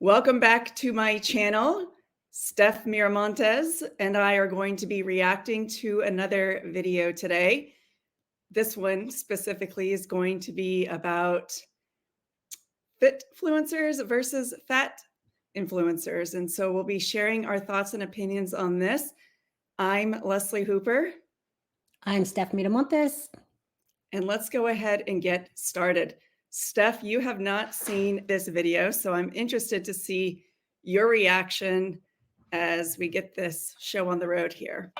Welcome back to my channel. Steph Miramontes and I are going to be reacting to another video today. This one specifically is going to be about fit influencers versus fat influencers. And so we'll be sharing our thoughts and opinions on this. I'm Leslie Hooper. I'm Steph Miramontes. And let's go ahead and get started. Steph, you have not seen this video, so I'm interested to see your reaction as we get this show on the road here.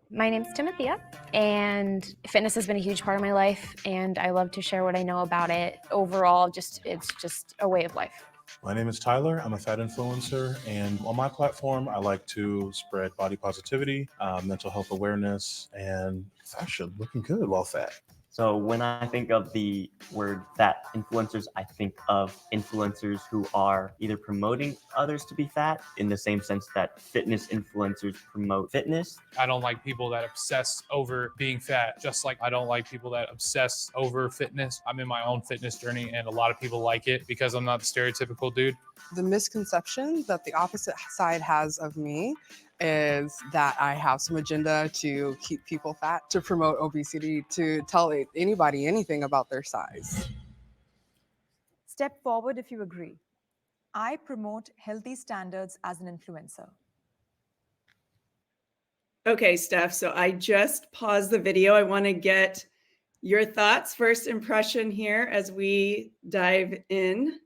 My name's Timothea, and fitness has been a huge part of my life, and I love to share what I know about it. Overall, it's just a way of life. My name is Tyler. I'm a fat influencer, and on my platform, I like to spread body positivity, mental health awareness, and fashion, looking good while fat. So when I think of the word fat influencers, I think of influencers who are either promoting others to be fat in the same sense that fitness influencers promote fitness. I don't like people that obsess over being fat, just like I don't like people that obsess over fitness. I'm in my own fitness journey, and a lot of people like it because I'm not the stereotypical dude. The misconception that the opposite side has of me is that I have some agenda to keep people fat, to promote obesity, to tell anybody anything about their size. Step forward if you agree. I promote healthy standards as an influencer. Okay, Steph, so I just paused the video. I want to get your thoughts, first impression here as we dive in.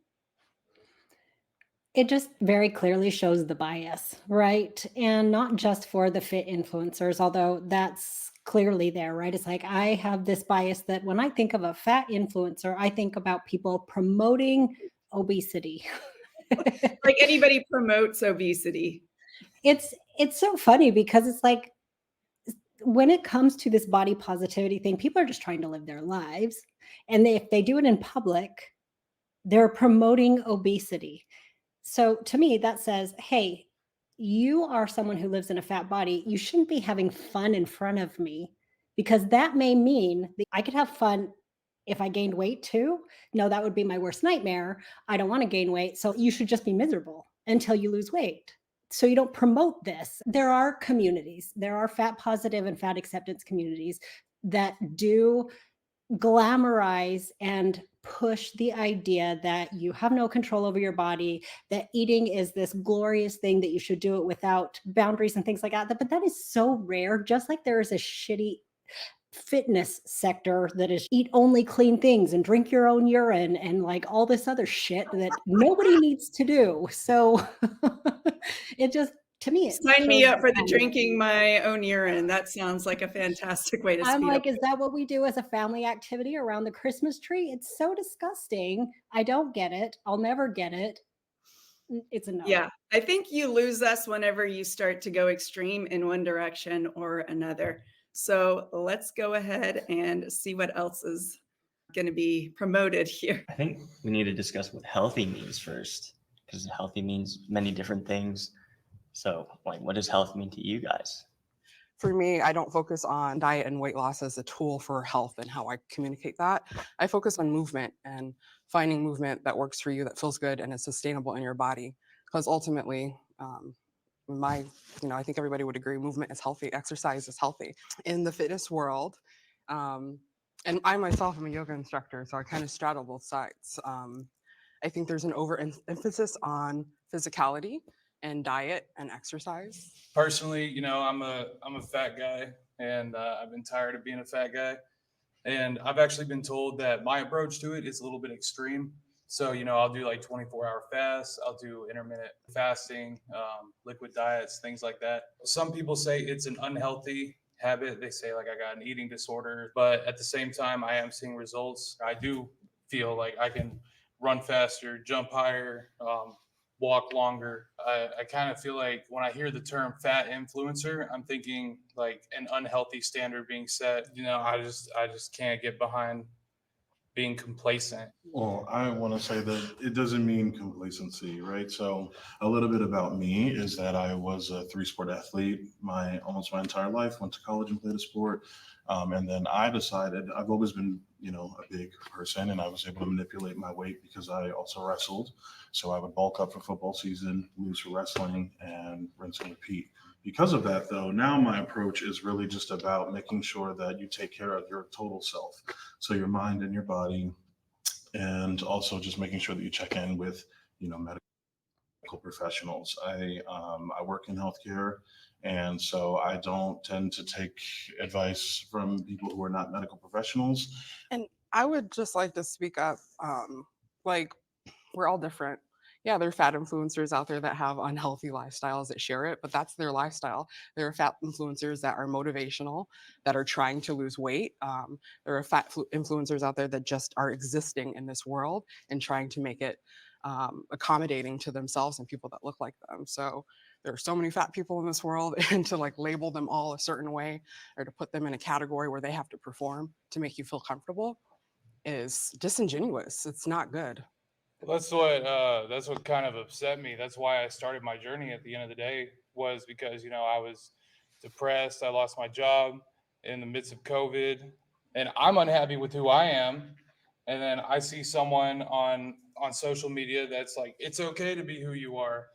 It just very clearly shows the bias, right? And not just for the fit influencers, although that's clearly there, right? It's like I have this bias that when I think of a fat influencer, I think about people promoting obesity. Like anybody promotes obesity. It's so funny because it's like when it comes to this body positivity thing, people are just trying to live their lives. And if they do it in public, they're promoting obesity. So to me, that says, hey, you are someone who lives in a fat body. You shouldn't be having fun in front of me because that may mean that I could have fun if I gained weight too. No, that would be my worst nightmare. I don't want to gain weight. So you should just be miserable until you lose weight. So you don't promote this. There are communities, there are fat positive and fat acceptance communities that do glamorize and push the idea that you have no control over your body, that eating is this glorious thing, that you should do it without boundaries and things like that. But that is so rare, just like there is a shitty fitness sector that is eat only clean things and drink your own urine and like all this other shit that nobody needs to do. So it just, to me, sign me up for the drinking my own urine. That sounds like a fantastic way to speed I'm like, up. is that what we do as a family activity around the Christmas tree? It's so disgusting. I don't get it. I'll never get it. It's a no. Yeah, I think you lose us whenever you start to go extreme in one direction or another. So let's go ahead and see what else is going to be promoted here. I think we need to discuss what healthy means first, because healthy means many different things. So, like, what does health mean to you guys? For me, I don't focus on diet and weight loss as a tool for health and how I communicate that. I focus on movement and finding movement that works for you, that feels good and is sustainable in your body. Because ultimately, I think everybody would agree, movement is healthy, exercise is healthy. In the fitness world, and I myself am a yoga instructor, so I kind of straddle both sides. I think there's an overemphasis on physicality and diet and exercise. Personally, I'm a fat guy, and I've been tired of being a fat guy. And I've actually been told that my approach to it is a little bit extreme. So, I'll do like 24-hour fasts. I'll do intermittent fasting, liquid diets, things like that. Some people say it's an unhealthy habit. They say like I got an eating disorder, but at the same time, I am seeing results. I do feel like I can run faster, jump higher, walk longer. I kind of feel like when I hear the term fat influencer, I'm thinking like an unhealthy standard being set. I just can't get behind being complacent? Well, I want to say that it doesn't mean complacency, right? So a little bit about me is that I was a three-sport athlete almost my entire life. Went to college and played a sport, and then I decided I've always been, a big person, and I was able to manipulate my weight because I also wrestled. So I would bulk up for football season, lose for wrestling, and rinse and repeat. Because of that, though, now my approach is really just about making sure that you take care of your total self, so your mind and your body, and also just making sure that you check in with medical professionals. I work in healthcare, and so I don't tend to take advice from people who are not medical professionals. And I would just like to speak up. Like, we're all different. Yeah, there are fat influencers out there that have unhealthy lifestyles that share it, but that's their lifestyle. There are fat influencers that are motivational, that are trying to lose weight. There are influencers out there that just are existing in this world and trying to make it accommodating to themselves and people that look like them. So there are so many fat people in this world, and to like label them all a certain way or to put them in a category where they have to perform to make you feel comfortable is disingenuous. It's not good. That's what kind of upset me. That's why I started my journey at the end of the day, was because, I was depressed. I lost my job in the midst of COVID, and I'm unhappy with who I am. And then I see someone on social media that's like, it's okay to be who you are.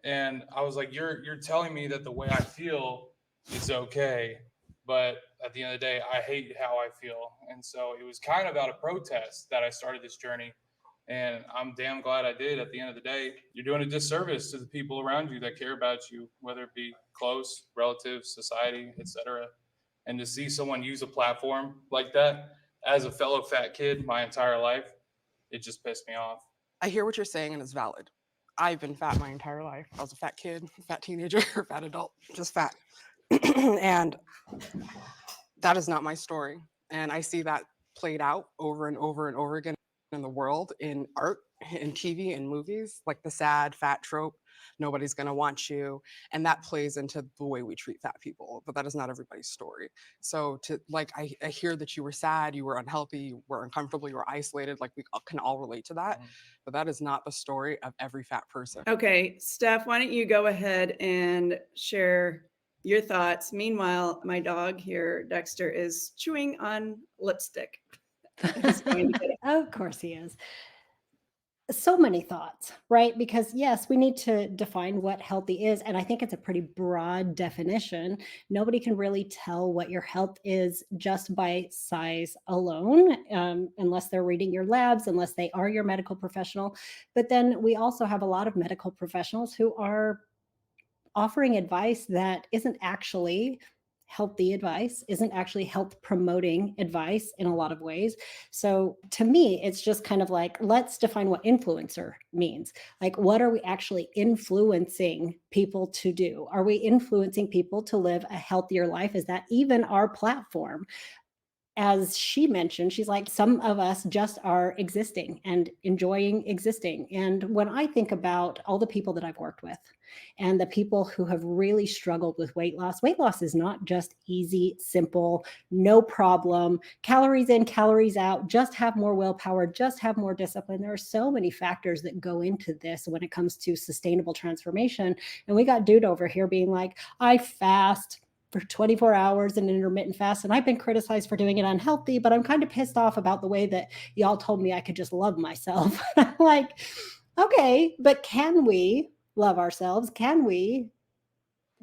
And I was like, you're telling me that the way I feel is okay, but at the end of the day, I hate how I feel. And so it was kind of out of protest that I started this journey. And I'm damn glad I did. At the end of the day, you're doing a disservice to the people around you that care about you, whether it be close, relatives, society, etc. And to see someone use a platform like that as a fellow fat kid my entire life, it just pissed me off. I hear what you're saying, and it's valid. I've been fat my entire life. I was a fat kid, fat teenager, fat adult, just fat. And that is not my story. And I see that played out over and over and over again in the world, in art, in TV, in movies, like the sad fat trope. Nobody's going to want you. And that plays into the way we treat fat people. But that is not everybody's story. So I hear that you were sad, you were unhealthy, you were uncomfortable, you were isolated. Like, we can all relate to that. But that is not the story of every fat person. Okay, Steph, why don't you go ahead and share your thoughts? Meanwhile, my dog here, Dexter, is chewing on lipstick. He's going to get it. Of course he is. So many thoughts, right? Because yes, we need to define what healthy is. And I think it's a pretty broad definition. Nobody can really tell what your health is just by size alone, unless they're reading your labs, unless they are your medical professional. But then we also have a lot of medical professionals who are offering advice that isn't actually healthy advice, isn't actually health promoting advice in a lot of ways. So to me, it's just kind of like, let's define what influencer means. Like, what are we actually influencing people to do? Are we influencing people to live a healthier life? Is that even our platform? As she mentioned, she's like, some of us just are existing and enjoying existing. And when I think about all the people that I've worked with and the people who have really struggled with weight loss is not just easy, simple, no problem, calories in, calories out, just have more willpower, just have more discipline. There are so many factors that go into this when it comes to sustainable transformation. And we got dude over here being like, I fast for 24 hours and intermittent fast. And I've been criticized for doing it unhealthy, but I'm kind of pissed off about the way that y'all told me I could just love myself. I'm like, okay, but can we love ourselves? Can we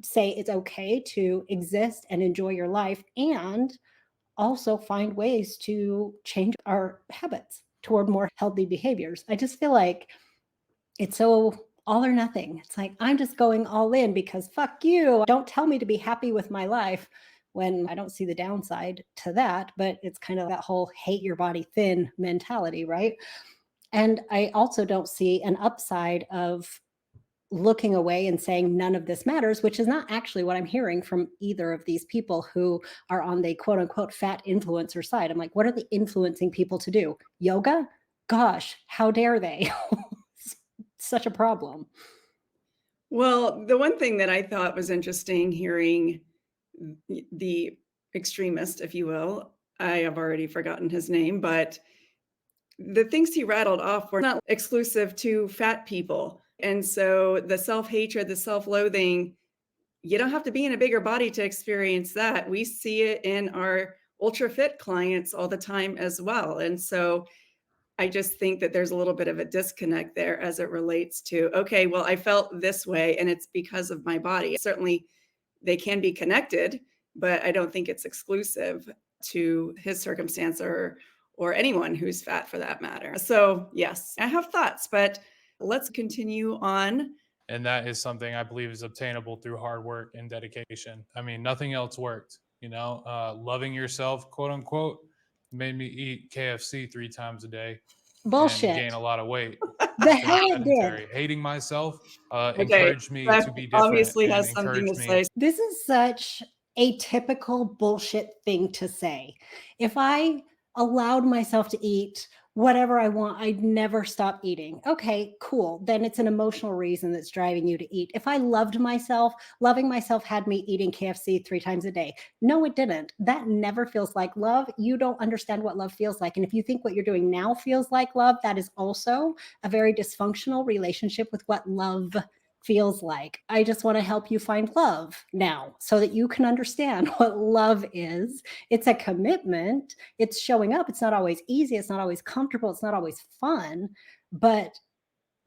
say it's okay to exist and enjoy your life and also find ways to change our habits toward more healthy behaviors? I just feel like it's so all or nothing. It's like, I'm just going all in because fuck you. Don't tell me to be happy with my life when I don't see the downside to that. But it's kind of that whole hate your body thin mentality, right? And I also don't see an upside of looking away and saying none of this matters, which is not actually what I'm hearing from either of these people who are on the quote unquote fat influencer side. I'm like, what are they influencing people to do? Yoga? Gosh, how dare they? Such a problem. Well, the one thing that I thought was interesting hearing the extremist, if you will, I have already forgotten his name, but the things he rattled off were not exclusive to fat people. And so the self-hatred, the self-loathing, you don't have to be in a bigger body to experience that. We see it in our ultra fit clients all the time as well. And so I just think that there's a little bit of a disconnect there as it relates to, okay, well, I felt this way and it's because of my body. Certainly they can be connected, but I don't think it's exclusive to his circumstance or anyone who's fat for that matter. So yes, I have thoughts, but let's continue on. And that is something I believe is obtainable through hard work and dedication. I mean, nothing else worked, loving yourself, quote unquote, made me eat KFC 3 times a day and Bullshit. gain a lot of weight. The Turn hell it sedentary. did. Hating myself Okay, encouraged me Steph to be different obviously and has something to encouraged me. say. This is such a typical bullshit thing to say. If I allowed myself to eat whatever I want, I'd never stop eating. Okay, cool. Then it's an emotional reason that's driving you to eat. If I loved myself, loving myself had me eating KFC 3 times a day. No, it didn't. That never feels like love. You don't understand what love feels like. And if you think what you're doing now feels like love, that is also a very dysfunctional relationship with what love feels like. I just want to help you find love now so that you can understand what love is. It's a commitment. It's showing up. It's not always easy. It's not always comfortable. It's not always fun, but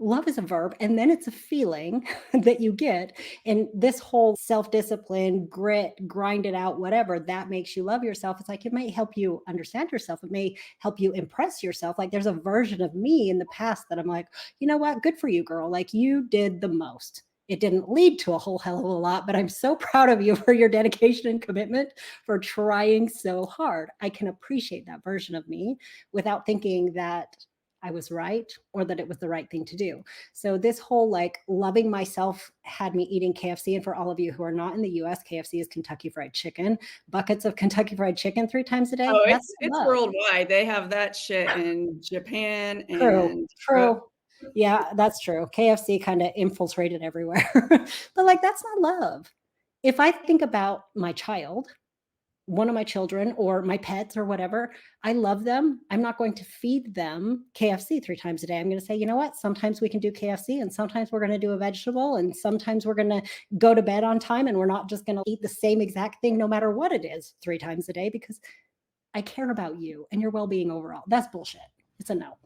love is a verb, and then it's a feeling that you get. And this whole self-discipline, grit, grind it out, whatever, that makes you love yourself. It's like, it may help you understand yourself. It may help you impress yourself. Like, there's a version of me in the past that I'm like, you know what? Good for you, girl. Like, you did the most. It didn't lead to a whole hell of a lot, but I'm so proud of you for your dedication and commitment, for trying so hard. I can appreciate that version of me without thinking that I was right or that it was the right thing to do. So this whole like loving myself had me eating KFC. And for all of you who are not in the US, KFC is Kentucky Fried Chicken. Buckets of Kentucky Fried Chicken 3 times a day. Oh, That's it's love. worldwide. They have that shit in Japan and True. Yeah, that's true. KFC kind of infiltrated everywhere. But like, that's not love. If I think about my child, one of my children or my pets or whatever, I love them. I'm not going to feed them KFC 3 times a day. I'm going to say, you know what? Sometimes we can do KFC and sometimes we're going to do a vegetable and sometimes we're going to go to bed on time and we're not just going to eat the same exact thing no matter what it is 3 times a day because I care about you and your well-being overall. That's bullshit. It's a no.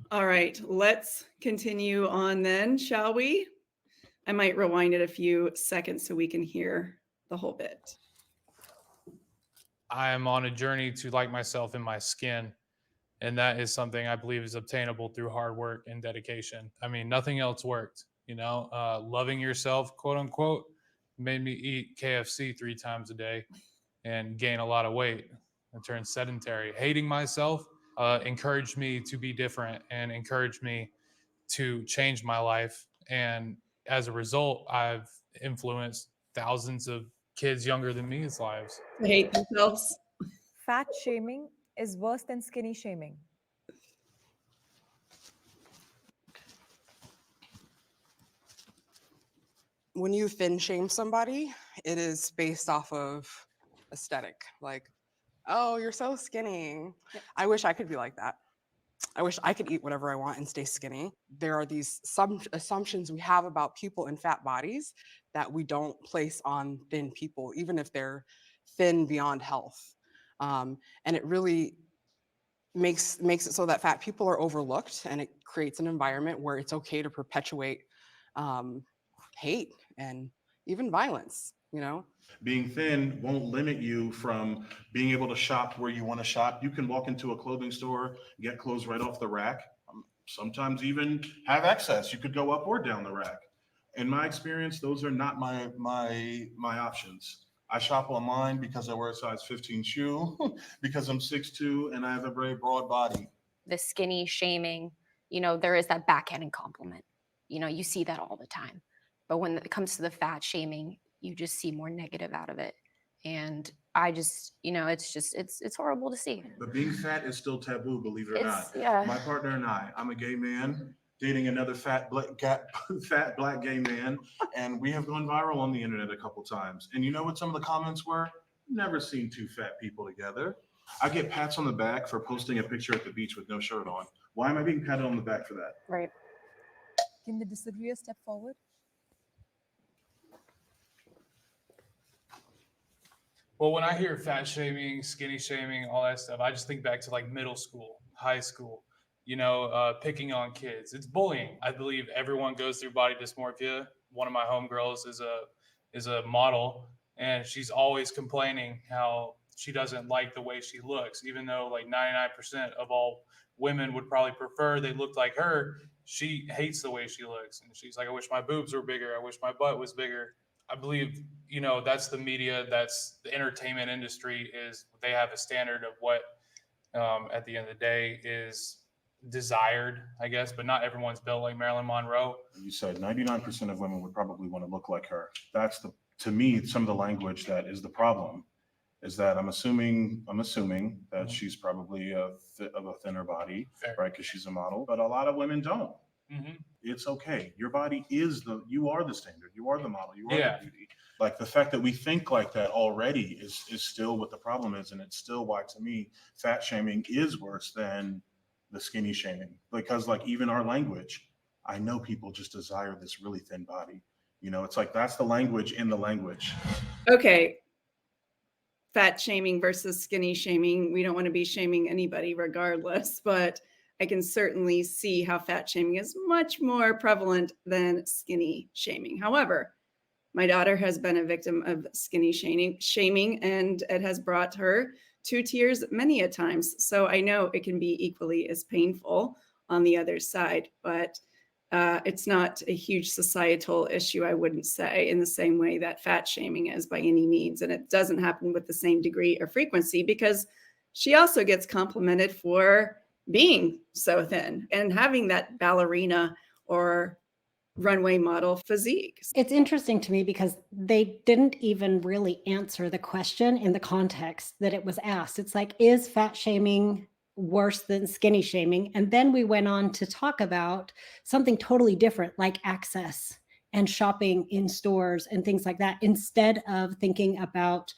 All right, let's continue on then, shall we? I might rewind it a few seconds so we can hear the whole bit. I am on a journey to like myself in my skin. And that is something I believe is obtainable through hard work and dedication. I mean, nothing else worked, loving yourself, quote unquote, made me eat KFC 3 times a day and gain a lot of weight and turn sedentary. Hating myself encouraged me to be different and encouraged me to change my life. And as a result, I've influenced thousands of kids younger than me's lives. They hate themselves. Fat shaming is worse than skinny shaming. When you thin shame somebody, it is based off of aesthetic. Like, oh, you're so skinny. I wish I could be like that. I wish I could eat whatever I want and stay skinny. There are these some assumptions we have about people in fat bodies that we don't place on thin people, even if they're thin beyond health. And it really makes it so that fat people are overlooked, and it creates an environment where it's okay to perpetuate hate and even violence, Being thin won't limit you from being able to shop where you want to shop. You can walk into a clothing store, get clothes right off the rack, sometimes even have excess. You could go up or down the rack. In my experience, those are not my options. I shop online because I wear a size 15 shoe, because I'm 6'2" and I have a very broad body. The skinny shaming, there is that backhanded compliment. You see that all the time. But when it comes to the fat shaming, you just see more negative out of it. And I just, it's horrible to see. But being fat is still taboo, believe it or not. Yeah. My partner and I'm a gay man dating another fat black gay man, and we have gone viral on the internet a couple times. And you know what some of the comments were? Never seen 2 fat people together. I get pats on the back for posting a picture at the beach with no shirt on. Why am I being patted on the back for that? Right. Can the disagreeer step forward? Well, when I hear fat shaming, skinny shaming, all that stuff, I just think back to like middle school, high school, picking on kids. It's bullying. I believe everyone goes through body dysmorphia. One of my homegirls is a model, and she's always complaining how she doesn't like the way she looks, even though like 99% of all women would probably prefer they looked like her. She hates the way she looks, and she's like, I wish my boobs were bigger. I wish my butt was bigger. I believe, that's the media, that's the entertainment industry, is they have a standard of what, at the end of the day, is desired, I guess, but not everyone's built like Marilyn Monroe. You said 99% of women would probably want to look like her. That's to me, some of the language that is the problem, is that I'm assuming that she's probably of a thinner body, Fair. right? Because she's a model, but a lot of women don't. Mm-hmm. It's okay. Your body you are the standard. You are the model. You are Yeah. the beauty. Like the fact that we think like that already is still what the problem is. And it's still why, to me, fat shaming is worse than the skinny shaming, because like even our language, I know people just desire this really thin body. It's like, that's the language in the language. Okay. Fat shaming versus skinny shaming. We don't want to be shaming anybody regardless, but I can certainly see how fat shaming is much more prevalent than skinny shaming. However, my daughter has been a victim of skinny shaming, and it has brought her to tears many a times. So I know it can be equally as painful on the other side, but it's not a huge societal issue, I wouldn't say, in the same way that fat shaming is by any means. And it doesn't happen with the same degree or frequency, because she also gets complimented for being so thin and having that ballerina or runway model physique. It's interesting to me because they didn't even really answer the question in the context that it was asked. It's like, is fat shaming worse than skinny shaming? And then we went on to talk about something totally different, like access and shopping in stores and things like that, instead of thinking about,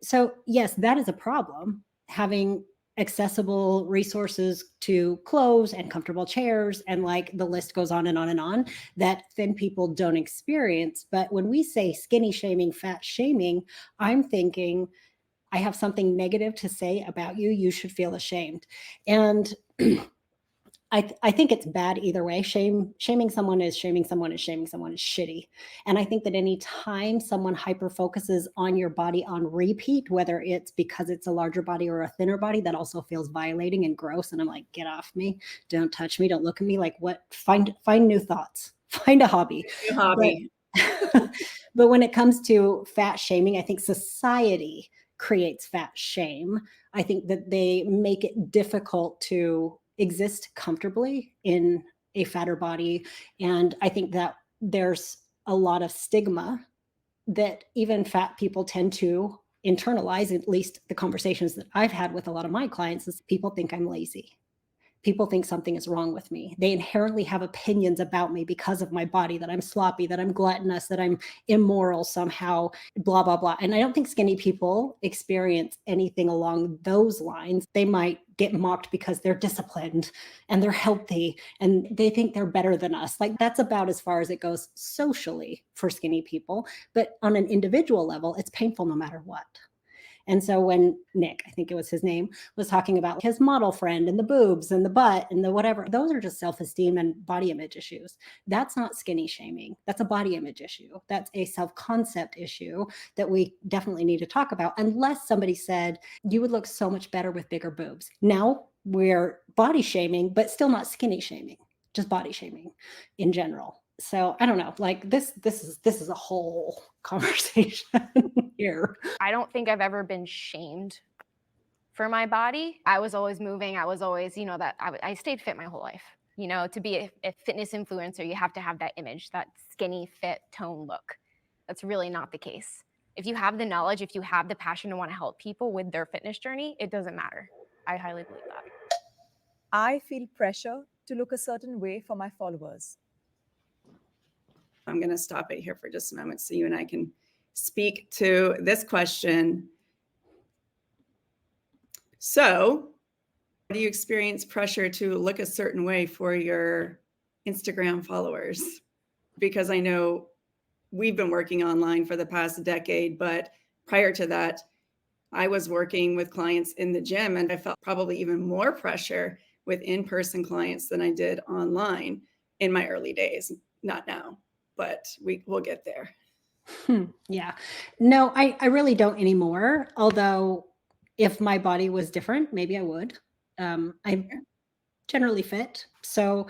so yes, that is a problem, having accessible resources to clothes and comfortable chairs, and like the list goes on and on and on, that thin people don't experience. But when we say skinny shaming, fat shaming, I'm thinking, I have something negative to say about you, you should feel ashamed. And I think it's bad either way. Shaming someone is shitty. And I think that any time someone hyper focuses on your body on repeat, whether it's because it's a larger body or a thinner body, that also feels violating and gross. And I'm like, get off me, don't touch me, don't look at me. Like, what? Find new thoughts, find a hobby. New hobby. But when it comes to fat shaming, I think society creates fat shame. I think that they make it difficult to exist comfortably in a fatter body. And I think that there's a lot of stigma that even fat people tend to internalize. At least the conversations that I've had with a lot of my clients is people think I'm lazy. People think something is wrong with me. They inherently have opinions about me because of my body, that I'm sloppy, that I'm gluttonous, that I'm immoral somehow, blah, blah, blah. And I don't think skinny people experience anything along those lines. They might get mocked because they're disciplined and they're healthy and they think they're better than us. Like, that's about as far as it goes socially for skinny people. But on an individual level, it's painful no matter what. And so when Nick, I think it was his name, was talking about his model friend and the boobs and the butt and the whatever, those are just self-esteem and body image issues. That's not skinny shaming. That's a body image issue. That's a self-concept issue that we definitely need to talk about, unless somebody said, you would look so much better with bigger boobs. Now we're body shaming, but still not skinny shaming, just body shaming in general. So I don't know, like this is a whole conversation here. I don't think I've ever been shamed for my body. I was always moving. I was always, that I stayed fit my whole life. To be a fitness influencer, you have to have that image, that skinny, fit, tone look. That's really not the case. If you have the knowledge, if you have the passion to want to help people with their fitness journey, it doesn't matter. I highly believe that. I feel pressure to look a certain way for my followers. I'm going to stop it here for just a moment so you and I can speak to this question. So, do you experience pressure to look a certain way for your Instagram followers? Because I know we've been working online for the past decade, but prior to that, I was working with clients in the gym, and I felt probably even more pressure with in-person clients than I did online in my early days. Not now, but we'll get there. Yeah. No, I really don't anymore. Although if my body was different, maybe I would. I'm generally fit. So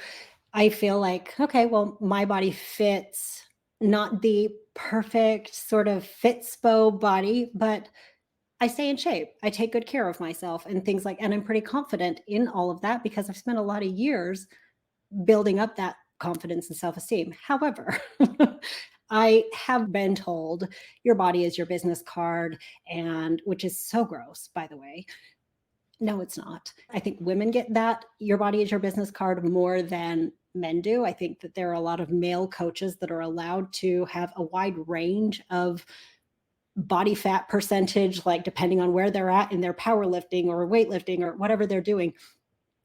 I feel like, okay, well, my body fits not the perfect sort of fitspo body, but I stay in shape. I take good care of myself and things like, and I'm pretty confident in all of that because I've spent a lot of years building up that confidence and self-esteem. However, I have been told your body is your business card, and which is so gross, by the way. No, it's not. I think women get that your body is your business card more than men do. I think that there are a lot of male coaches that are allowed to have a wide range of body fat percentage, like depending on where they're at in their powerlifting or weightlifting or whatever they're doing.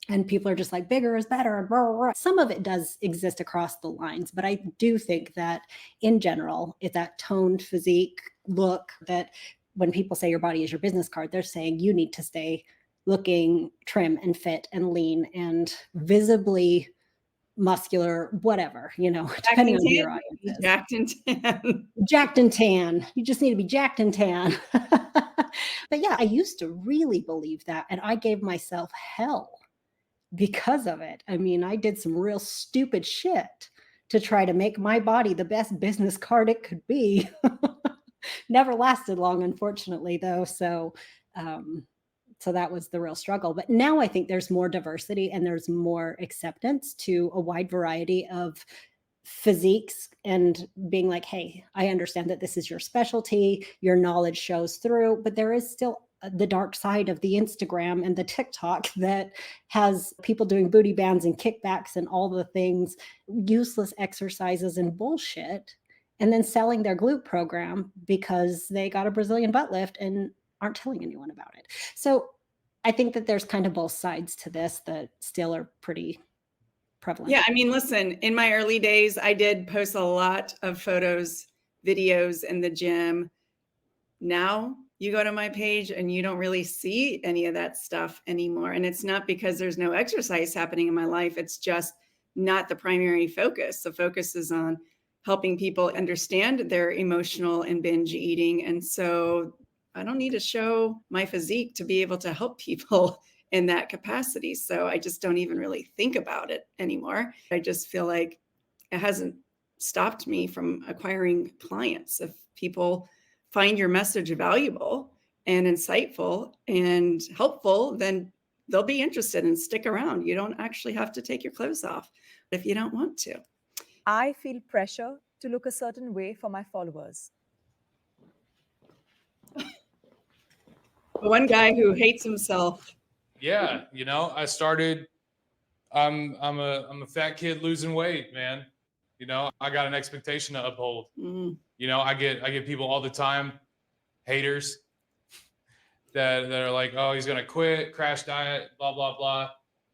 And people are just like, bigger is better. Blah, blah, blah. Some of it does exist across the lines, but I do think that in general, it's that toned physique look that when people say your body is your business card, they're saying you need to stay looking trim and fit and lean and visibly muscular, whatever, depending on who your audience is. Jacked and tan. Jacked and tan. You just need to be jacked and tan. But yeah, I used to really believe that. And I gave myself hell because of it. I mean, I did some real stupid shit to try to make my body the best business card it could be. Never lasted long, unfortunately, though. So that was the real struggle. But now I think there's more diversity and there's more acceptance to a wide variety of physiques and being like, hey, I understand that this is your specialty, your knowledge shows through, but there is still the dark side of the Instagram and the TikTok that has people doing booty bands and kickbacks and all the things, useless exercises and bullshit, and then selling their glute program because they got a Brazilian butt lift and aren't telling anyone about it. So I think that there's kind of both sides to this that still are pretty prevalent. Yeah, I mean, listen, in my early days, I did post a lot of photos, videos in the gym. Now you go to my page and you don't really see any of that stuff anymore. And it's not because there's no exercise happening in my life. It's just not the primary focus. The focus is on helping people understand their emotional and binge eating. And so I don't need to show my physique to be able to help people in that capacity. So I just don't even really think about it anymore. I just feel like it hasn't stopped me from acquiring clients. If people find your message valuable and insightful and helpful, then they'll be interested and stick around. You don't actually have to take your clothes off if you don't want to. I feel pressure to look a certain way for my followers. One guy who hates himself. Yeah, I started. I'm a fat kid losing weight, man. I got an expectation to uphold. I get people all the time, haters, that are like, oh, he's gonna quit, crash diet, blah blah blah.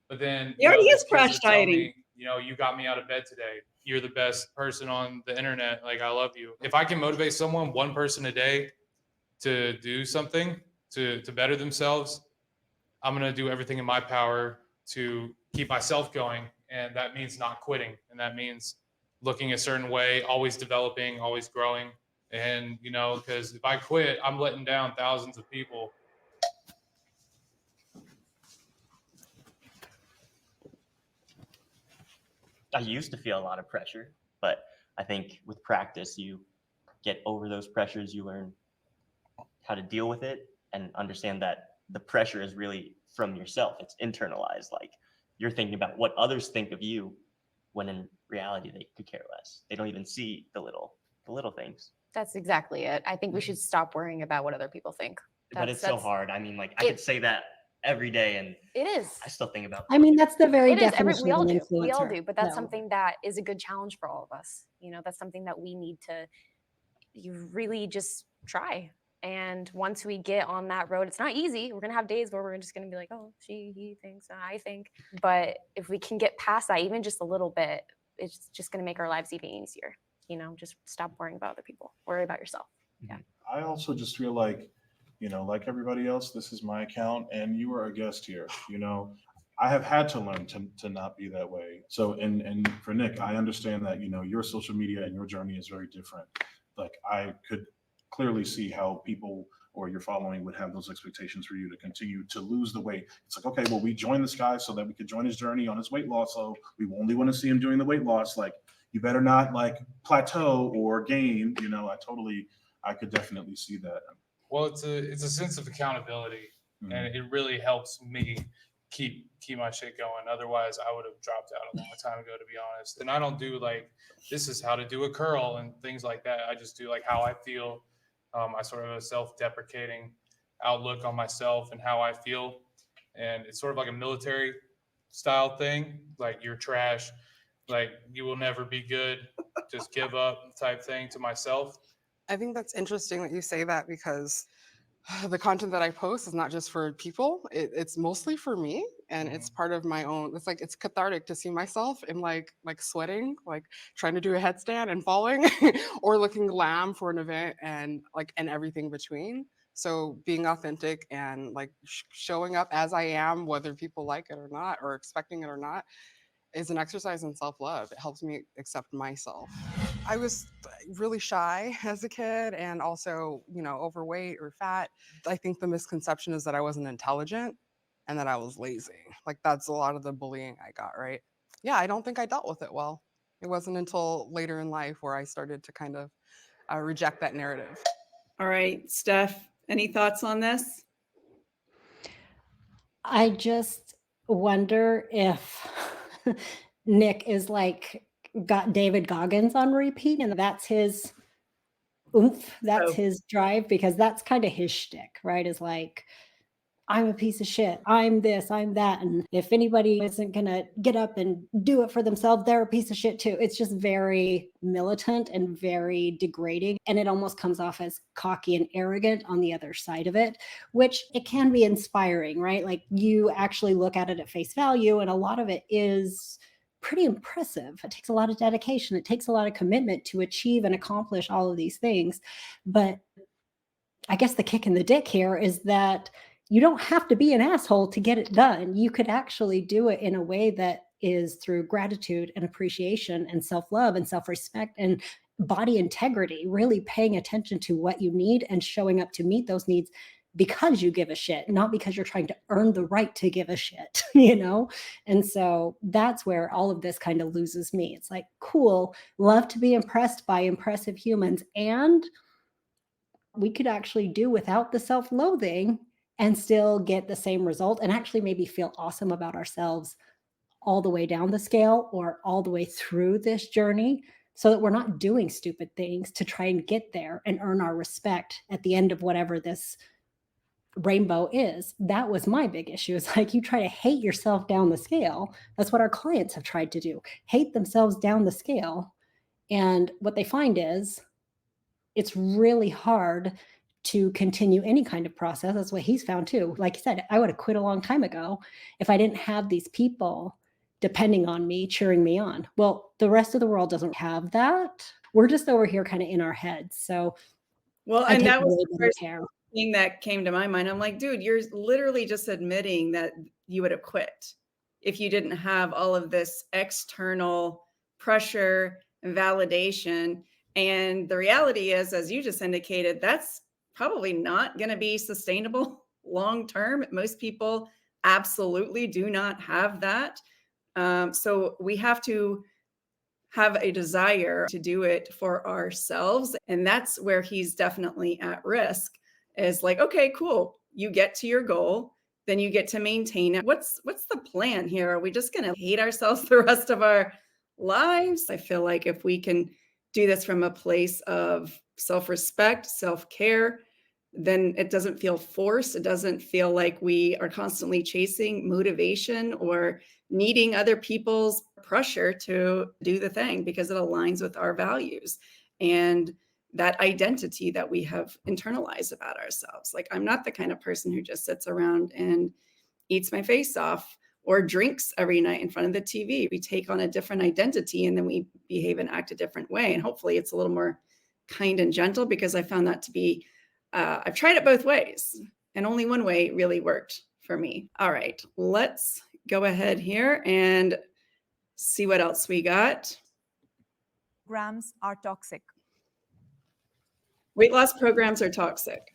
But then He already there's is kids crash that tell dieting. me, you got me out of bed today. You're the best person on the internet. Like, I love you. If I can motivate someone, one person a day, to do something to better themselves, I'm gonna do everything in my power to keep myself going. And that means not quitting. And that means looking a certain way, always developing, always growing. And, because if I quit, I'm letting down thousands of people. I used to feel a lot of pressure, but I think with practice, you get over those pressures, you learn how to deal with it and understand that the pressure is really from yourself. It's internalized. Like, you're thinking about what others think of you, when in reality they could care less. They don't even see the little things. That's exactly it. I think we should stop worrying about what other people think. But it's so hard. I mean, like, I could say that every day, and it is. I still think about. I mean, that's the very It is. definition We all of an do. We all influencer. do. But that's No. something that is a good challenge for all of us. That's something that we need to. You really just try And once we get on that road, it's not easy. We're going to have days where we're just going to be like, oh, she, he thinks, I think. But if we can get past that, even just a little bit, it's just going to make our lives even easier. You know, just stop worrying about other people. Worry about yourself. Yeah. I also just feel like, like everybody else, this is my account and you are a guest here. I have had to learn to not be that way. So, and for Nick, I understand that, your social media and your journey is very different. Like I could clearly see how people or your following would have those expectations for you to continue to lose the weight. It's like, okay, well, we joined this guy so that we could join his journey on his weight loss. So we only want to see him doing the weight loss. Like you better not like plateau or gain, I could definitely see that. Well, it's a sense of accountability, and it really helps me keep my shit going. Otherwise, I would have dropped out a long time ago, to be honest. And I don't do like this is how to do a curl and things like that. I just do like how I feel. I sort of have a self-deprecating outlook on myself and how I feel, and it's sort of like a military style thing. Like you're trash, like you will never be good. Just give up type thing to myself. I think that's interesting that you say that because the content that I post is not just for people. It's mostly for me, and it's part of my own. It's like it's cathartic to see myself in like sweating, like trying to do a headstand and falling, or looking glam for an event, and everything between. So being authentic and like showing up as I am, whether people like it or not, or expecting it or not, is an exercise in self-love. It helps me accept myself. I was really shy as a kid and also, overweight or fat. I think the misconception is that I wasn't intelligent and that I was lazy. Like that's a lot of the bullying I got, right? Yeah, I don't think I dealt with it well. It wasn't until later in life where I started to kind of reject that narrative. All right, Steph, any thoughts on this? I just wonder if Nick is like got David Goggins on repeat and that's his oomph, that's Oh. his drive, because that's kind of his shtick, right? Is like, I'm a piece of shit. I'm this, I'm that. And if anybody isn't going to get up and do it for themselves, they're a piece of shit too. It's just very militant and very degrading. And it almost comes off as cocky and arrogant on the other side of it, which it can be inspiring, right? Like you actually look at it at face value, and a lot of it is pretty impressive. It takes a lot of dedication. It takes a lot of commitment to achieve and accomplish all of these things. But I guess the kick in the dick here is that you don't have to be an asshole to get it done. You could actually do it in a way that is through gratitude and appreciation and self-love and self-respect and body integrity, really paying attention to what you need and showing up to meet those needs because you give a shit, not because you're trying to earn the right to give a shit, And so that's where all of this kind of loses me. It's like, cool, love to be impressed by impressive humans, and we could actually do without the self-loathing and still get the same result and actually maybe feel awesome about ourselves all the way down the scale or all the way through this journey, so that we're not doing stupid things to try and get there and earn our respect at the end of whatever this rainbow is. That was my big issue. It's like you try to hate yourself down the scale. That's what our clients have tried to do, hate themselves down the scale. And what they find is it's really hard to continue any kind of process. That's what he's found too. Like I said, I would have quit a long time ago if I didn't have these people depending on me, cheering me on. Well, the rest of the world doesn't have that. We're just over here kind of in our heads. So Well, I and take that was way the better first care. thing that came to my mind. I'm like, dude, you're literally just admitting that you would have quit if you didn't have all of this external pressure and validation. And the reality is, as you just indicated, that's probably not going to be sustainable long term. Most people absolutely do not have that. So we have to have a desire to do it for ourselves. And that's where he's definitely at risk, is like, okay, cool. You get to your goal, then you get to maintain it. What's the plan here? Are we just going to hate ourselves the rest of our lives? I feel like if we can do this from a place of self-respect, self-care, then it doesn't feel forced. It doesn't feel like we are constantly chasing motivation or needing other people's pressure to do the thing, because it aligns with our values. And that identity that we have internalized about ourselves. Like, I'm not the kind of person who just sits around and eats my face off or drinks every night in front of the TV. We take on a different identity and then we behave and act a different way. And hopefully it's a little more kind and gentle, because I found that to be, I've tried it both ways and only one way really worked for me. All right, let's go ahead here and see what else we got. Programs are toxic. Weight loss programs are toxic.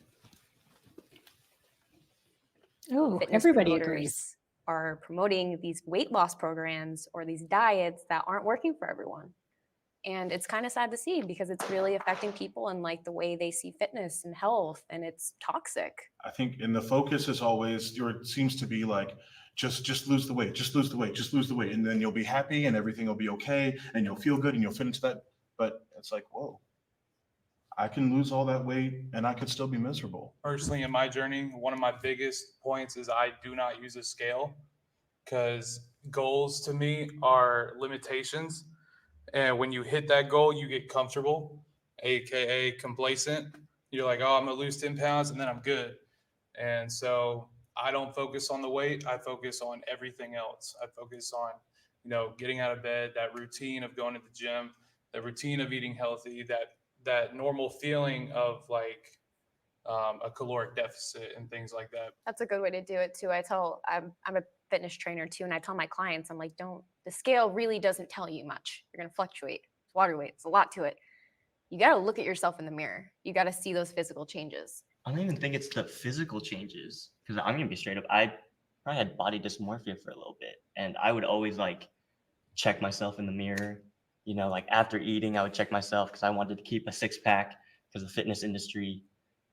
Oh, Fitness everybody promoters agrees. are promoting these weight loss programs or these diets that aren't working for everyone. And it's kind of sad to see, because it's really affecting people and like the way they see fitness and health, and it's toxic. I think, and the focus is always, or it seems to be like, just lose the weight, just lose the weight, just lose the weight, and then you'll be happy and everything will be okay and you'll feel good and you'll fit into that. But it's like, whoa, I can lose all that weight and I could still be miserable. Personally, in my journey, one of my biggest points is I do not use a scale, because goals to me are limitations. And when you hit that goal, you get comfortable, AKA complacent. You're like, oh, I'm going to lose 10 pounds and then I'm good. And so I don't focus on the weight. I focus on everything else. I focus on, getting out of bed, that routine of going to the gym, the routine of eating healthy, that normal feeling of like a caloric deficit and things like that. That's a good way to do it too. I'm a fitness trainer too, and I tell my clients, I'm like, the scale really doesn't tell you much. You're going to fluctuate. It's water weight. It's a lot to it. You got to look at yourself in the mirror. You got to see those physical changes. I don't even think it's the physical changes, because I'm gonna be straight up. I probably had body dysmorphia for a little bit, and I would always like check myself in the mirror. Like after eating, I would check myself because I wanted to keep a six-pack, because the fitness industry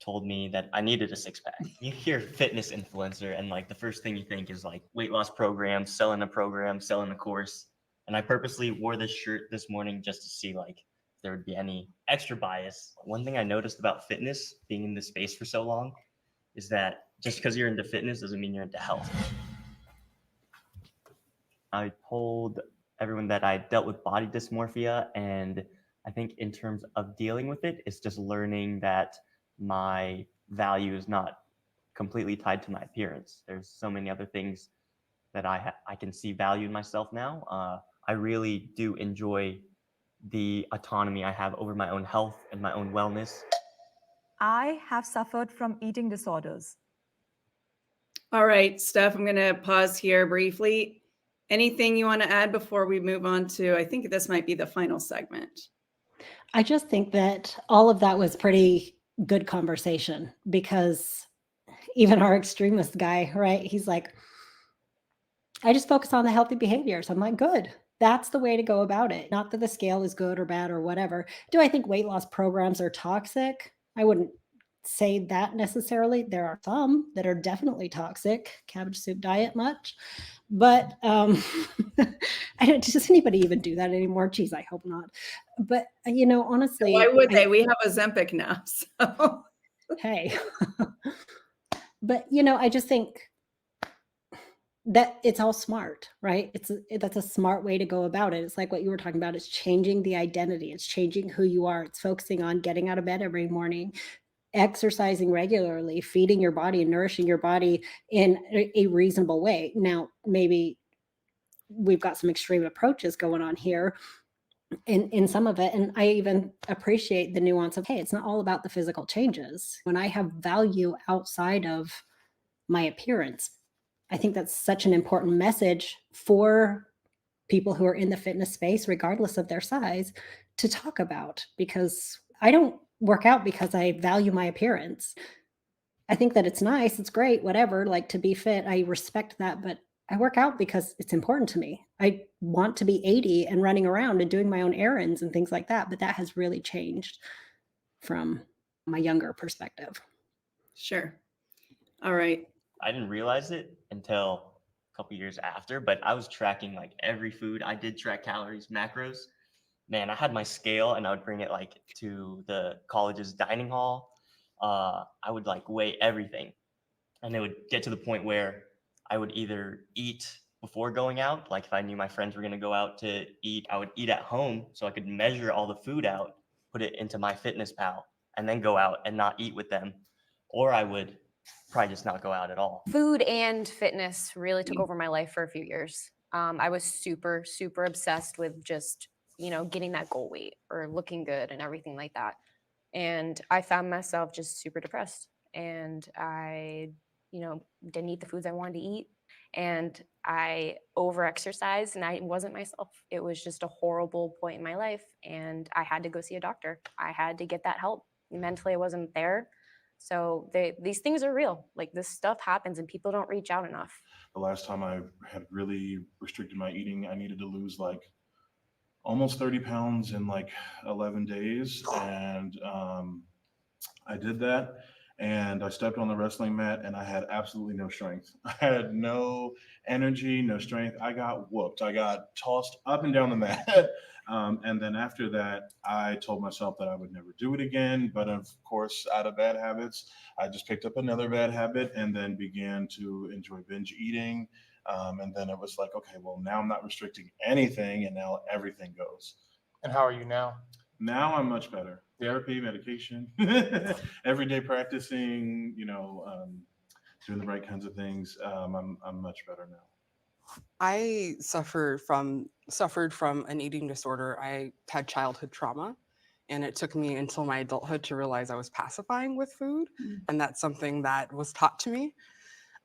told me that I needed a six-pack. You hear fitness influencer, and like the first thing you think is like weight loss program, selling a course. And I purposely wore this shirt this morning just to see like if there would be any extra bias. One thing I noticed about fitness, being in this space for so long, is that just because you're into fitness doesn't mean you're into health. I told everyone that I dealt with body dysmorphia, and I think in terms of dealing with it, it's just learning that my value is not completely tied to my appearance. There's so many other things that I can see value in myself now. I really do enjoy the autonomy I have over my own health and my own wellness. I have suffered from eating disorders. All right, Steph, I'm going to pause here briefly. Anything you want to add before we move on to, I think this might be the final segment. I just think that all of that was pretty good conversation, because even our extremist guy, right? He's like, I just focus on the healthy behaviors. I'm like, good. That's the way to go about it. Not that the scale is good or bad or whatever. Do I think weight loss programs are toxic? I wouldn't say that necessarily. There are some that are definitely toxic. Cabbage soup diet much? But does anybody even do that anymore? Geez, I hope not. But honestly, why would they? We have Ozempic now. So hey, but I just think that it's all smart, right? That's a smart way to go about it. It's like what you were talking about. It's changing the identity. It's changing who you are. It's focusing on getting out of bed every morning, exercising regularly, feeding your body and nourishing your body in a reasonable way. Now, maybe we've got some extreme approaches going on here in some of it. And I even appreciate the nuance of, hey, it's not all about the physical changes. When I have value outside of my appearance, I think that's such an important message for people who are in the fitness space, regardless of their size, to talk about, because I don't work out because I value my appearance. I think that it's nice, it's great, whatever, like to be fit. I respect that, but I work out because it's important to me. I want to be 80 and running around and doing my own errands and things like that. But that has really changed from my younger perspective. sure. All right. I didn't realize it until a couple years after, but I was tracking like every food. I did track calories, macros. Man, I had my scale and I would bring it like to the college's dining hall. I would like weigh everything, and it would get to the point where I would either eat before going out. Like if I knew my friends were going to go out to eat, I would eat at home so I could measure all the food out, put it into MyFitnessPal and then go out and not eat with them, or I would probably just not go out at all. Food and fitness really took over my life for a few years. I was super, super obsessed with just, getting that goal weight or looking good and everything like that. And I found myself just super depressed. And I, didn't eat the foods I wanted to eat. And I overexercised and I wasn't myself. It was just a horrible point in my life. And I had to go see a doctor. I had to get that help. Mentally, I wasn't there. So these things are real. Like, this stuff happens and people don't reach out enough. The last time I had really restricted my eating, I needed to lose like almost 30 pounds in like 11 days. And I did that. And I stepped on the wrestling mat and I had absolutely no strength. I had no energy, no strength. I got whooped. I got tossed up and down the mat. And then after that, I told myself that I would never do it again. But of course, out of bad habits, I just picked up another bad habit and then began to enjoy binge eating. And then it was like, okay, well, now I'm not restricting anything and now everything goes. And how are you now? Now I'm much better. Therapy, medication, every day practicing, doing the right kinds of things. I'm much better now. I suffered from an eating disorder. I had childhood trauma, and it took me until my adulthood to realize I was pacifying with food, and that's something that was taught to me.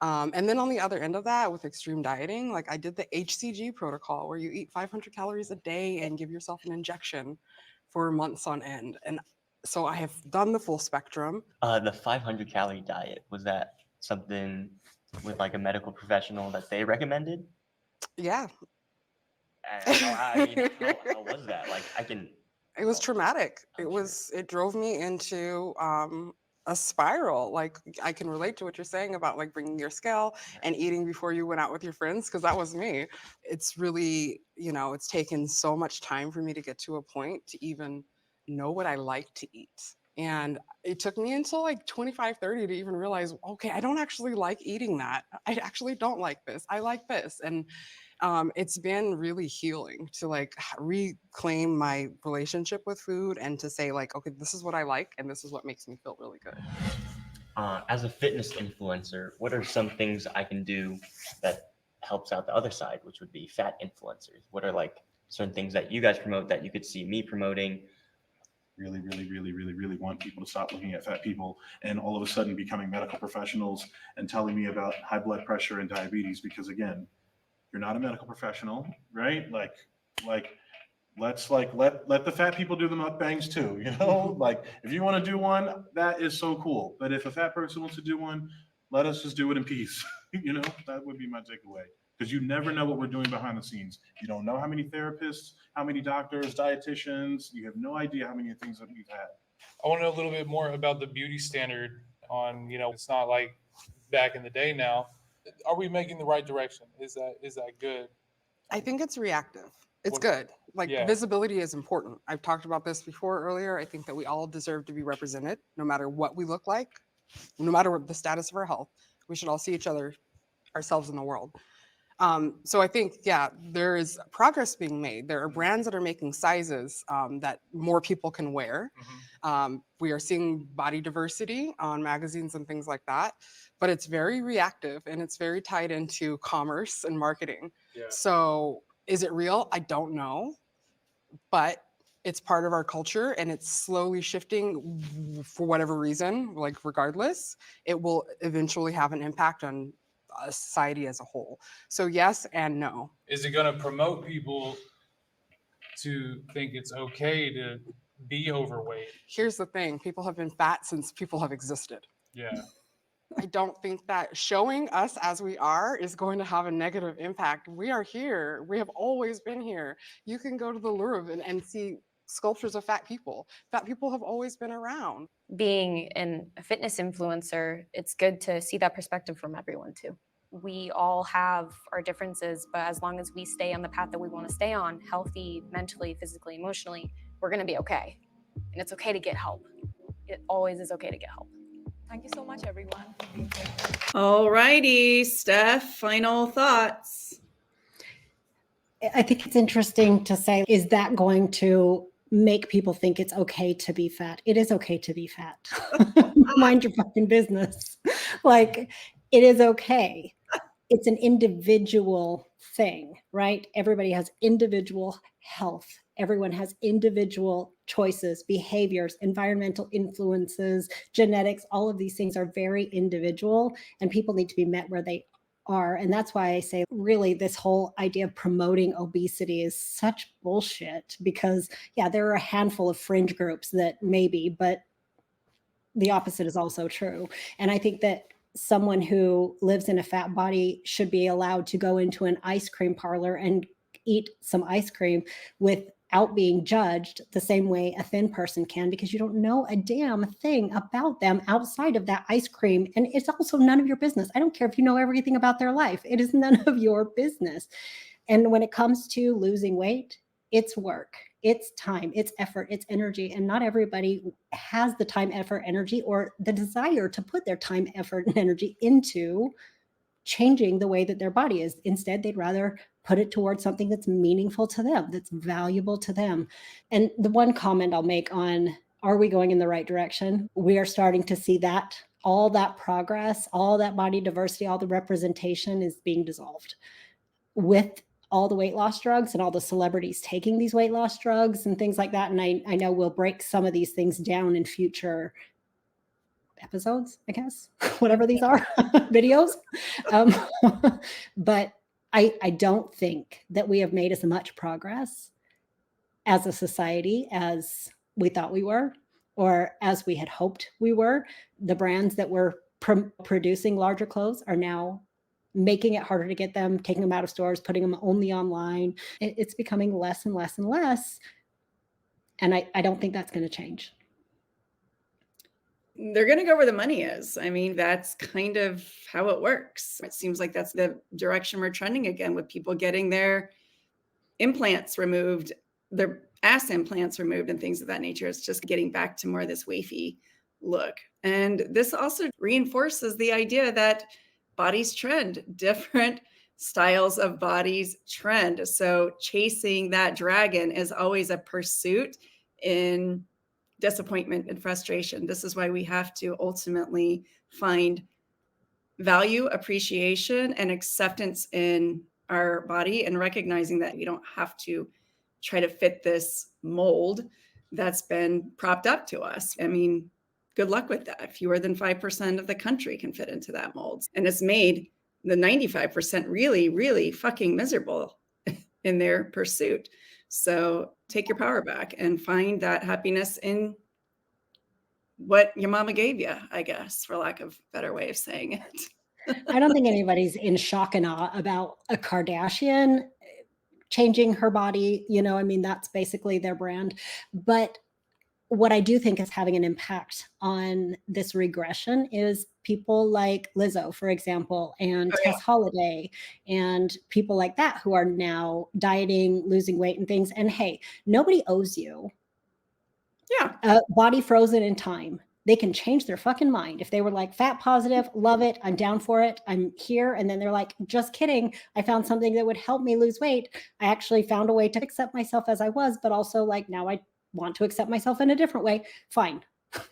And then on the other end of that, with extreme dieting, like I did the HCG protocol, where you eat 500 calories a day and give yourself an injection for months on end. And so I have done the full spectrum. The 500 calorie diet, was that something with like a medical professional that they recommended? Yeah. And how was that? Like, It was traumatic. It drove me into a spiral. Like, I can relate to what you're saying about like bringing your scale and eating before you went out with your friends, because that was me. It's really, it's taken so much time for me to get to a point to even know what I like to eat. And it took me until like 25, 30 to even realize, okay, I don't actually like eating that. I actually don't like this. I like this. And it's been really healing to like reclaim my relationship with food and to say like, okay, this is what I like and this is what makes me feel really good. As a fitness influencer, what are some things I can do that helps out the other side, which would be fat influencers? What are like certain things that you guys promote that you could see me promoting? Really want people to stop looking at fat people and all of a sudden becoming medical professionals and telling me about high blood pressure and diabetes, because again, you're not a medical professional, right? Like let's let the fat people do the mukbangs too, like if you want to do one, that is so cool. But if a fat person wants to do one, let us just do it in peace. That would be my takeaway, because you never know what we're doing behind the scenes. You don't know how many therapists, how many doctors, dietitians, you have no idea how many things that we've had. I want to know a little bit more about the beauty standard on, it's not like back in the day now. Are we making the right direction? Is that good? I think it's reactive. It's good. Like, visibility is important. I've talked about this before earlier. I think that we all deserve to be represented, no matter what we look like, no matter what the status of our health. We should all see ourselves in the world. So I think, there is progress being made. There are brands that are making sizes that more people can wear. We are seeing body diversity on magazines and things like that, but it's very reactive and it's very tied into commerce and marketing. Yeah. So is it real? I don't know, but it's part of our culture and it's slowly shifting for whatever reason. Like, regardless, it will eventually have an impact on society as a whole. So yes and no. Is it going to promote people to think it's okay to be overweight? Here's the thing. People have been fat since people have existed. Yeah. I don't think that showing us as we are is going to have a negative impact. We are here. We have always been here. You can go to the Louvre and see sculptures of fat people. Fat people have always been around. Being a fitness influencer, it's good to see that perspective from everyone too. We all have our differences, but as long as we stay on the path that we want to stay on, healthy, mentally, physically, emotionally, we're going to be okay. And it's okay to get help. It always is okay to get help. Thank you so much, everyone. All righty, Steph, final thoughts. I think it's interesting to say, is that going to make people think it's okay to be fat. It is okay to be fat. Mind your fucking business. Like, it is okay. It's an individual thing, right? Everybody has individual health. Everyone has individual choices, behaviors, environmental influences, genetics. All of these things are very individual, and people need to be met where they are. And that's why I say, really, this whole idea of promoting obesity is such bullshit, because, yeah, there are a handful of fringe groups that maybe, but the opposite is also true. And I think that someone who lives in a fat body should be allowed to go into an ice cream parlor and eat some ice cream without being judged the same way a thin person can, because you don't know a damn thing about them outside of that ice cream. And it's also none of your business. I don't care if you know everything about their life. It is none of your business. And when it comes to losing weight, it's work, it's time, it's effort, it's energy. And not everybody has the time, effort, energy, or the desire to put their time, effort, and energy into changing the way that their body is. Instead, they'd rather put it towards something that's meaningful to them, that's valuable to them. And the one comment I'll make on, are we going in the right direction? We are starting to see that all that progress, all that body diversity, all the representation is being dissolved with all the weight loss drugs and all the celebrities taking these weight loss drugs and things like that. And I know we'll break some of these things down in future episodes, I guess, whatever these are, videos. But I don't think that we have made as much progress as a society as we thought we were, or as we had hoped we were. The brands that were producing larger clothes are now making it harder to get them, taking them out of stores, putting them only online. It's becoming less and less and less. And I don't think that's going to change. They're going to go where the money is. I mean, that's kind of how it works. It seems like that's the direction we're trending again, with people getting their implants removed, their ass implants removed and things of that nature. It's just getting back to more of this wafy look. And this also reinforces the idea that bodies trend, different styles of bodies trend. So chasing that dragon is always a pursuit in disappointment and frustration. This is why we have to ultimately find value, appreciation, and acceptance in our body, and recognizing that you don't have to try to fit this mold that's been propped up to us. I mean, good luck with that. Fewer than 5% of the country can fit into that mold. And it's made the 95% really, really fucking miserable in their pursuit. So take your power back and find that happiness in what your mama gave you, I guess, for lack of a better way of saying it. I don't think anybody's in shock and awe about a Kardashian changing her body. You know, I mean, that's basically their brand. But what I do think is having an impact on this regression is people like Lizzo, for example, and Tess Holiday, and people like that who are now dieting, losing weight and things. And hey, nobody owes you a body frozen in time. They can change their fucking mind. If they were like, fat positive, love it, I'm down for it, I'm here. And then they're like, just kidding, I found something that would help me lose weight. I actually found a way to accept myself as I was, but also like now I want to accept myself in a different way. Fine.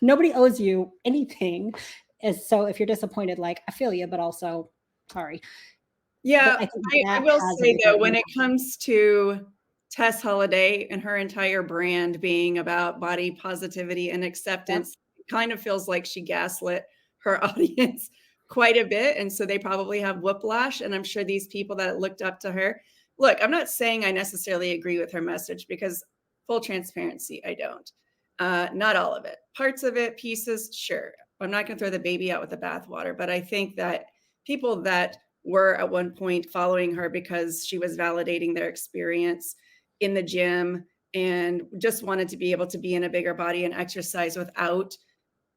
Nobody owes you anything. So if you're disappointed, like, I feel you, but also sorry. Yeah, I will say though, when it comes to Tess Holiday and her entire brand being about body positivity and acceptance, it kind of feels like she gaslit her audience quite a bit. And so they probably have whiplash. And I'm sure these people that looked up to her, look, I'm not saying I necessarily agree with her message, because full transparency, I don't. Not all of it. Parts of it, pieces, sure. I'm not going to throw the baby out with the bathwater, but I think that people that were at one point following her because she was validating their experience in the gym and just wanted to be able to be in a bigger body and exercise without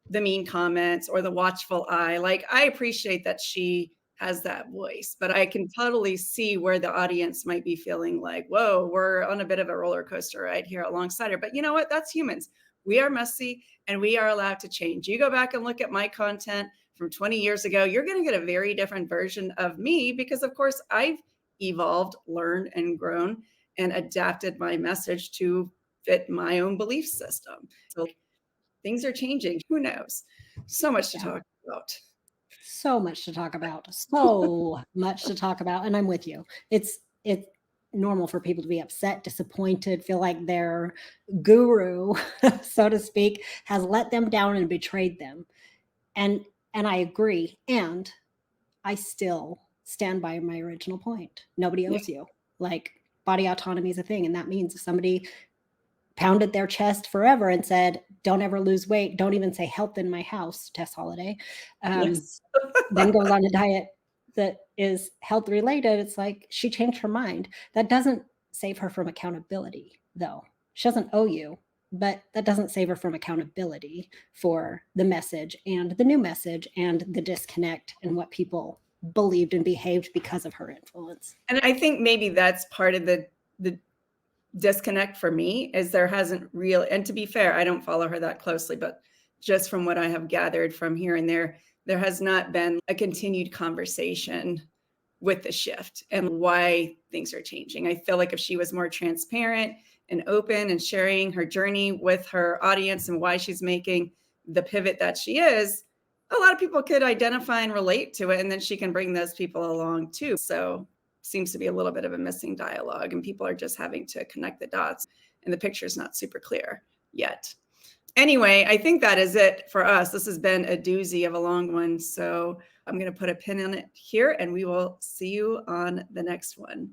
the mean comments or the watchful eye. Like, I appreciate that she has that voice, but I can totally see where the audience might be feeling like, whoa, we're on a bit of a roller coaster ride here alongside her. But you know what? That's humans. We are messy and we are allowed to change. You go back and look at my content from 20 years ago, you're going to get a very different version of me, because of course I've evolved, learned, and grown and adapted my message to fit my own belief system. So things are changing. Who knows? So much to Yeah. talk about. So much to talk about. So much to talk about. And I'm with you. It's normal for people to be upset, disappointed, feel like their guru, so to speak, has let them down and betrayed them. And I agree. And I still stand by my original point. Nobody owes you. Like, body autonomy is a thing. And that means if somebody pounded their chest forever and said, don't ever lose weight, don't even say health in my house, Tess Holiday, Yes. then goes on a diet that is health related, it's like she changed her mind. That doesn't save her from accountability, though. She doesn't owe you, but that doesn't save her from accountability for the message and the new message and the disconnect and what people believed and behaved because of her influence. And I think maybe that's part of the disconnect for me, is there hasn't really, and to be fair, I don't follow her that closely, but just from what I have gathered from here and there has not been a continued conversation with the shift and why things are changing. I feel like if she was more transparent and open and sharing her journey with her audience and why she's making the pivot that she is, a lot of people could identify and relate to it, and then she can bring those people along too. So seems to be a little bit of a missing dialogue, and people are just having to connect the dots, and the picture's not super clear yet. Anyway, I think that is it for us. This has been a doozy of a long one, so I'm going to put a pin in it here, and we will see you on the next one.